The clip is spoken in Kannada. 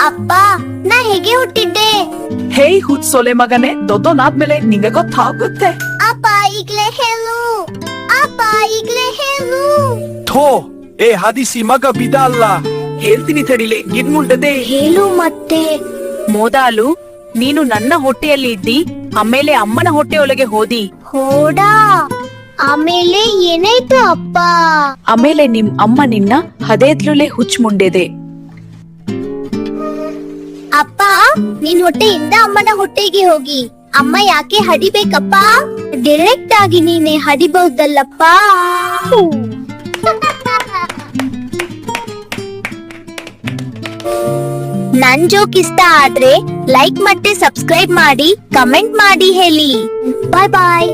ಅಪ್ಪ, ನಾ ಹೇಗೆ ಹುಟ್ಟಿದ್ದೆ? ಹೇಯ್ ಹುಟ್ ಸೊಲೆ ಮಗನೆ, ದೊಡ್ಡೋನಾದ್ಮೇಲೆ ನಿಂಗೆ ಗೊತ್ತಾಗುತ್ತೆ. ಅಪ್ಪ ಈಗ್ಲೇ ಹೇಳು. ಅಪ್ಪ ಈಗ್ಲೇ ಹೇಳು. ಥೋ, ಏ ಹದಿಸಿ ಮಗ ಬಿಡಲ್ಲ. ಹೇಳ್ತೀನಿ ತಡಿಲೆ, ಇದ್ಮುಂಡದೆ. ಹೇಳು ಮತ್ತೆ. ಮೊದಲು ನೀನು ನನ್ನ ಹೊಟ್ಟೆಯಲ್ಲಿ ಇದ್ದಿ, ಆಮೇಲೆ ಅಮ್ಮನ ಹೊಟ್ಟೆಯೊಳಗೆ ಹೋದಿ. ಹೋಡಾ, ಆಮೇಲೆ ಏನಾಯ್ತು ಅಪ್ಪ? ಆಮೇಲೆ ನಿಮ್ ಅಮ್ಮ ನಿನ್ನ ಹದೇದ್ಲುಲೆ ಹುಚ್ಚ ಮುಂಡೆದೆ. ಅಪ್ಪ, ನಿನ್ ಹೊಟ್ಟೆಯಿಂದ ಅಮ್ಮನ ಹೊಟ್ಟೆಗೆ ಹೋಗಿ. ಅಮ್ಮ ಯಾಕೆ ಹಡಿಬೇಕಪ್ಪ? ಡೈರೆಕ್ಟ್ ಆಗಿ ನೀನೆ ಹಡಿಬಹುದಲ್ಲಪ್ಪ. ನನ್ ಜೋಕ್ ಇಷ್ಟ ಆದ್ರೆ ಲೈಕ್ ಮತ್ತೆ ಸಬ್ಸ್ಕ್ರೈಬ್ ಮಾಡಿ, ಕಮೆಂಟ್ ಮಾಡಿ ಹೇಳಿ. ಬಾಯ್ ಬಾಯ್.